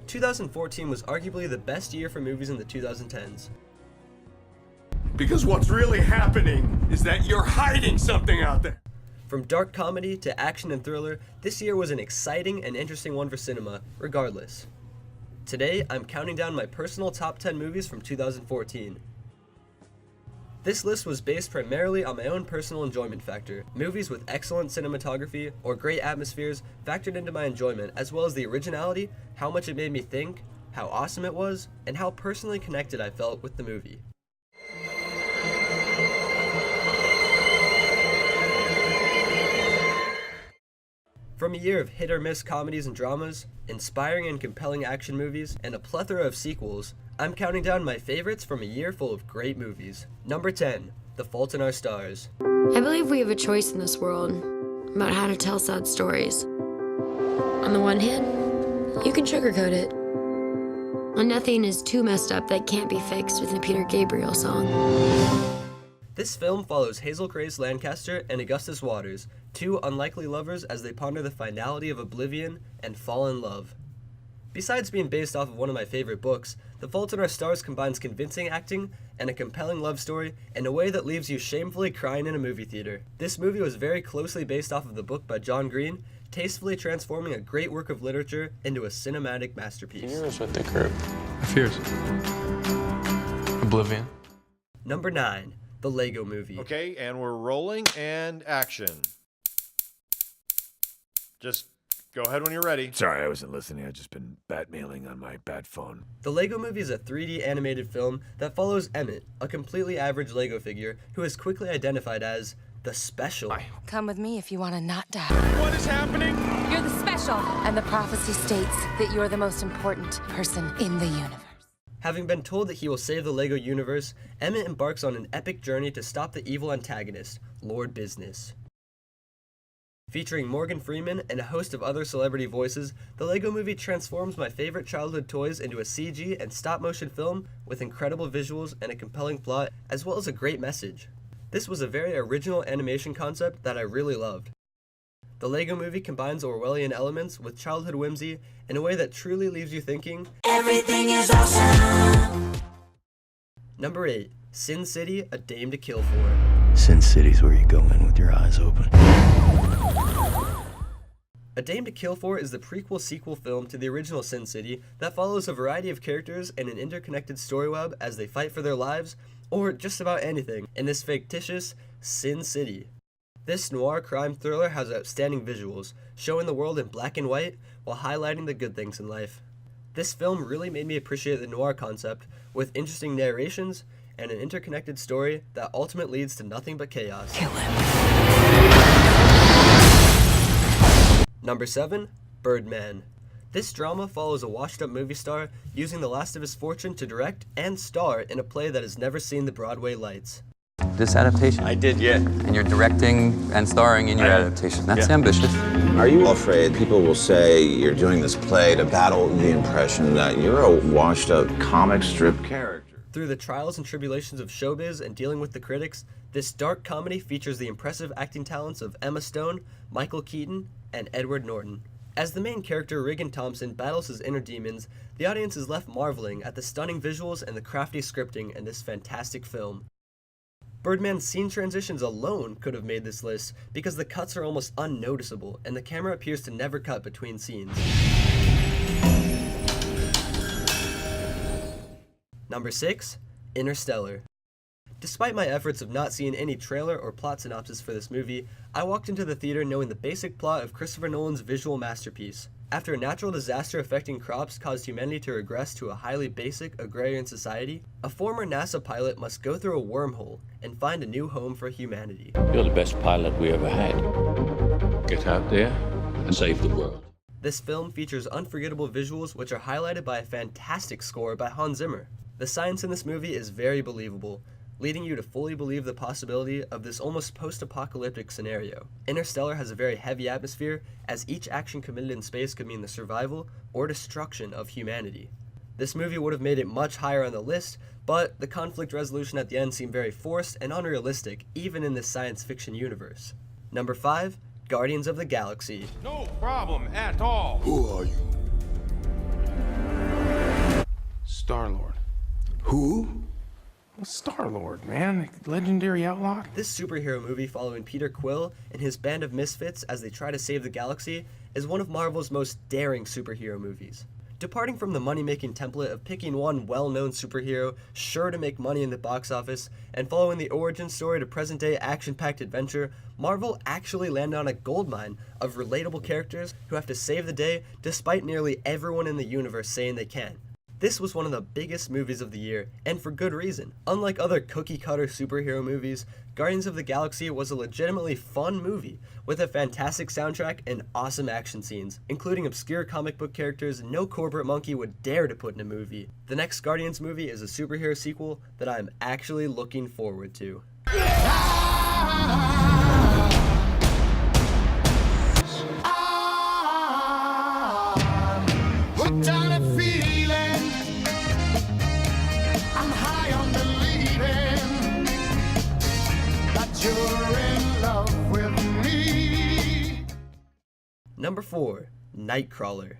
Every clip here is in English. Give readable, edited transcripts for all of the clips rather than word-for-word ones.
2014 was arguably the best year for movies in the 2010s. Because what's really happening is that you're hiding something out there. From dark comedy to action and thriller, this year was an exciting and interesting one for cinema, regardless. Today, I'm counting down my personal top 10 movies from 2014. This list was based primarily on my own personal enjoyment factor. Movies with excellent cinematography or great atmospheres factored into my enjoyment, as well as the originality, how much it made me think, how awesome it was, and how personally connected I felt with the movie. From a year of hit-or-miss comedies and dramas, inspiring and compelling action movies, and a plethora of sequels, I'm counting down my favorites from a year full of great movies. Number 10, The Fault in Our Stars. I believe we have a choice in this world about how to tell sad stories. On the one hand, you can sugarcoat it. And nothing is too messed up that can't be fixed with a Peter Gabriel song. This film follows Hazel Grace Lancaster and Augustus Waters, two unlikely lovers as they ponder the finality of oblivion and fall in love. Besides being based off of one of my favorite books, The Fault in Our Stars combines convincing acting and a compelling love story in a way that leaves you shamefully crying in a movie theater. This movie was very closely based off of the book by John Green, tastefully transforming a great work of literature into a cinematic masterpiece. Here's what they curve. Fears. Oblivion. Number 9. The Lego Movie. Okay, and we're rolling and action. Just go ahead when you're ready. Sorry, I wasn't listening. I've just been bat-mailing on my bad phone. The Lego Movie is a 3D animated film that follows Emmett, a completely average Lego figure who is quickly identified as the Special. Come with me if you want to not die. What is happening? You're the special. And the prophecy states that you're the most important person in the universe. Having been told that he will save the Lego universe, Emmett embarks on an epic journey to stop the evil antagonist, Lord Business. Featuring Morgan Freeman and a host of other celebrity voices, the Lego Movie transforms my favorite childhood toys into a CG and stop-motion film with incredible visuals and a compelling plot, as well as a great message. This was a very original animation concept that I really loved. The Lego Movie combines Orwellian elements with childhood whimsy in a way that truly leaves you thinking, everything is awesome! Number 8. Sin City, A Dame to Kill For. Sin City's where you go in with your eyes open. A Dame to Kill For is the prequel-sequel film to the original Sin City that follows a variety of characters in an interconnected story web as they fight for their lives, or just about anything, in this fictitious Sin City. This noir crime thriller has outstanding visuals, showing the world in black and white while highlighting the good things in life. This film really made me appreciate the noir concept, with interesting narrations and an interconnected story that ultimately leads to nothing but chaos. Kill him. Number 7. Birdman. This drama follows a washed-up movie star using the last of his fortune to direct and star in a play that has never seen the Broadway lights. This adaptation? I did, yeah. And you're directing and starring in your adaptation. That's ambitious. Are you afraid people will say you're doing this play to battle the impression that you're a washed-up comic strip character? Through the trials and tribulations of showbiz and dealing with the critics, this dark comedy features the impressive acting talents of Emma Stone, Michael Keaton, and Edward Norton. As the main character, Regan Thompson, battles his inner demons, the audience is left marveling at the stunning visuals and the crafty scripting in this fantastic film. Birdman's scene transitions alone could have made this list because the cuts are almost unnoticeable and the camera appears to never cut between scenes. Number 6. Interstellar. Despite my efforts of not seeing any trailer or plot synopsis for this movie, I walked into the theater knowing the basic plot of Christopher Nolan's visual masterpiece. After a natural disaster affecting crops caused humanity to regress to a highly basic agrarian society, a former NASA pilot must go through a wormhole and find a new home for humanity. You're the best pilot we ever had. Get out there and save the world. This film features unforgettable visuals which are highlighted by a fantastic score by Hans Zimmer. The science in this movie is very believable, leading you to fully believe the possibility of this almost post-apocalyptic scenario. Interstellar has a very heavy atmosphere, as each action committed in space could mean the survival or destruction of humanity. This movie would have made it much higher on the list, but the conflict resolution at the end seemed very forced and unrealistic, even in this science fiction universe. Number 5. Guardians of the Galaxy. No problem at all. Who are you? Star-Lord. Who? Well, Star-Lord, man. Legendary outlaw. This superhero movie following Peter Quill and his band of misfits as they try to save the galaxy is one of Marvel's most daring superhero movies. Departing from the money-making template of picking one well-known superhero sure to make money in the box office and following the origin story to present-day action-packed adventure, Marvel actually landed on a goldmine of relatable characters who have to save the day despite nearly everyone in the universe saying they can. This was one of the biggest movies of the year, and for good reason. Unlike other cookie-cutter superhero movies, Guardians of the Galaxy was a legitimately fun movie, with a fantastic soundtrack and awesome action scenes, including obscure comic book characters no corporate monkey would dare to put in a movie. The next Guardians movie is a superhero sequel that I am actually looking forward to. Number 4, Nightcrawler.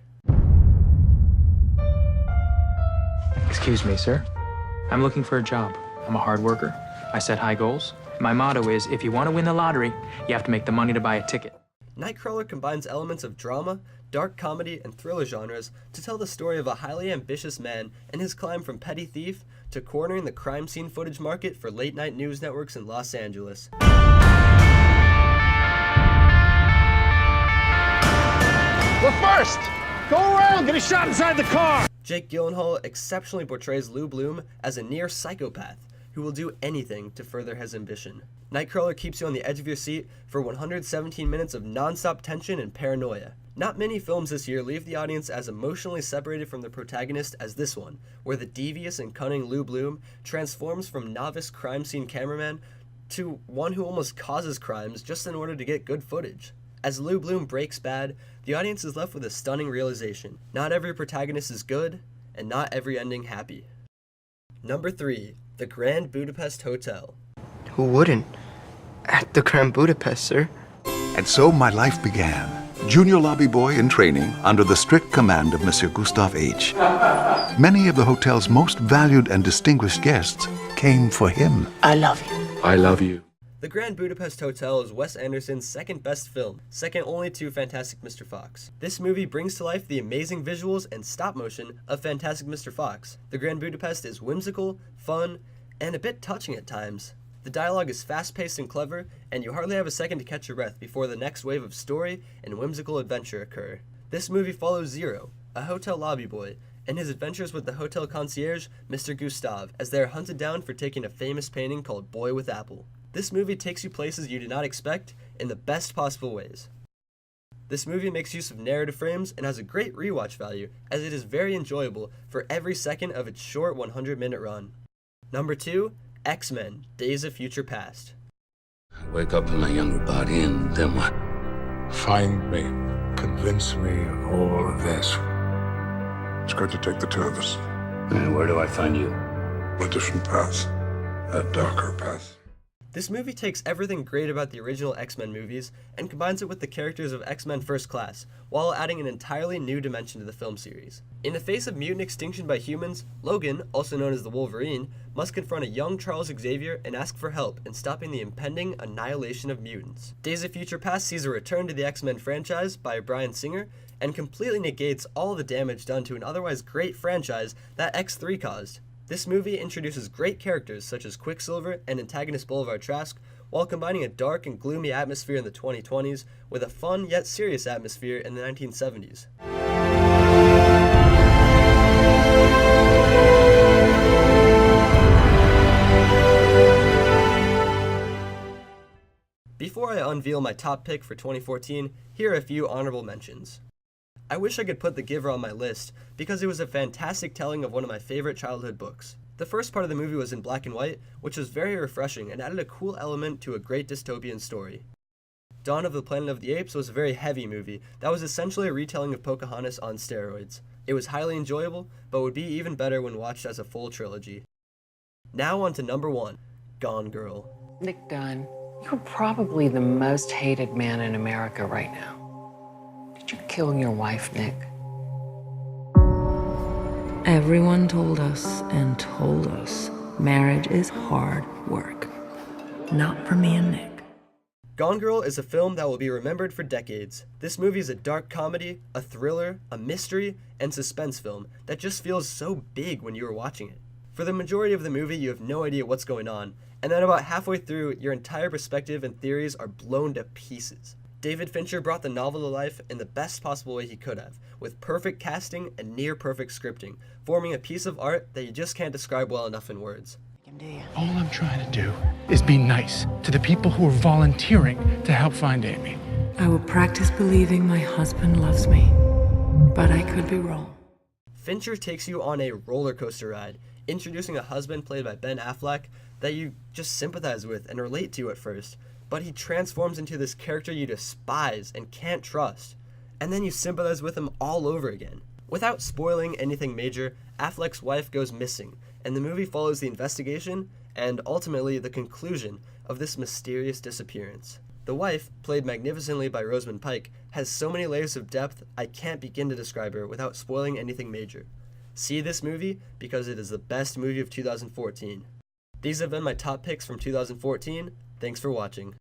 Excuse me, sir. I'm looking for a job. I'm a hard worker. I set high goals. My motto is, if you want to win the lottery, you have to make the money to buy a ticket. Nightcrawler combines elements of drama, dark comedy, and thriller genres to tell the story of a highly ambitious man and his climb from petty thief to cornering the crime scene footage market for late-night news networks in Los Angeles. We're first! Go around! Get a shot inside the car! Jake Gyllenhaal exceptionally portrays Lou Bloom as a near psychopath who will do anything to further his ambition. Nightcrawler keeps you on the edge of your seat for 117 minutes of non-stop tension and paranoia. Not many films this year leave the audience as emotionally separated from the protagonist as this one, where the devious and cunning Lou Bloom transforms from novice crime scene cameraman to one who almost causes crimes just in order to get good footage. As Lou Bloom breaks bad, the audience is left with a stunning realization. Not every protagonist is good, and not every ending happy. Number 3, The Grand Budapest Hotel. Who wouldn't? At the Grand Budapest, sir. And so my life began. Junior lobby boy in training under the strict command of Monsieur Gustav H. Many of the hotel's most valued and distinguished guests came for him. I love you. I love you. The Grand Budapest Hotel is Wes Anderson's second best film, second only to Fantastic Mr. Fox. This movie brings to life the amazing visuals and stop motion of Fantastic Mr. Fox. The Grand Budapest is whimsical, fun, and a bit touching at times. The dialogue is fast-paced and clever, and you hardly have a second to catch your breath before the next wave of story and whimsical adventure occur. This movie follows Zero, a hotel lobby boy, and his adventures with the hotel concierge, Mr. Gustav, as they are hunted down for taking a famous painting called Boy with Apple. This movie takes you places you did not expect in the best possible ways. This movie makes use of narrative frames and has a great rewatch value, as it is very enjoyable for every second of its short 100-minute run. Number 2, X-Men: Days of Future Past. Wake up in my younger body, and then what? Find me. Convince me of all of this. It's going to take the two of us. And where do I find you? A different path. A darker path. This movie takes everything great about the original X-Men movies and combines it with the characters of X-Men First Class, while adding an entirely new dimension to the film series. In the face of mutant extinction by humans, Logan, also known as the Wolverine, must confront a young Charles Xavier and ask for help in stopping the impending annihilation of mutants. Days of Future Past sees a return to the X-Men franchise by Bryan Singer and completely negates all the damage done to an otherwise great franchise that X3 caused. This movie introduces great characters such as Quicksilver and antagonist Boulevard Trask, while combining a dark and gloomy atmosphere in the 2020s with a fun yet serious atmosphere in the 1970s. Before I unveil my top pick for 2014, here are a few honorable mentions. I wish I could put The Giver on my list because it was a fantastic telling of one of my favorite childhood books. The first part of the movie was in black and white, which was very refreshing and added a cool element to a great dystopian story. Dawn of the Planet of the Apes was a very heavy movie that was essentially a retelling of Pocahontas on steroids. It was highly enjoyable, but would be even better when watched as a full trilogy. Now on to number 1, Gone Girl. Nick Dunn, you're probably the most hated man in America right now. Did you kill your wife, Nick? Everyone told us and told us marriage is hard work. Not for me and Nick. Gone Girl is a film that will be remembered for decades. This movie is a dark comedy, a thriller, a mystery, and suspense film that just feels so big when you are watching it. For the majority of the movie, you have no idea what's going on, and then about halfway through, your entire perspective and theories are blown to pieces. David Fincher brought the novel to life in the best possible way he could have, with perfect casting and near-perfect scripting, forming a piece of art that you just can't describe well enough in words. All I'm trying to do is be nice to the people who are volunteering to help find Amy. I will practice believing my husband loves me, but I could be wrong. Fincher takes you on a roller coaster ride, introducing a husband played by Ben Affleck that you just sympathize with and relate to at first, but he transforms into this character you despise and can't trust, and then you sympathize with him all over again. Without spoiling anything major, Affleck's wife goes missing, and the movie follows the investigation and ultimately the conclusion of this mysterious disappearance. The wife, played magnificently by Rosamund Pike, has so many layers of depth I can't begin to describe her without spoiling anything major. See this movie because it is the best movie of 2014. These have been my top picks from 2014. Thanks for watching.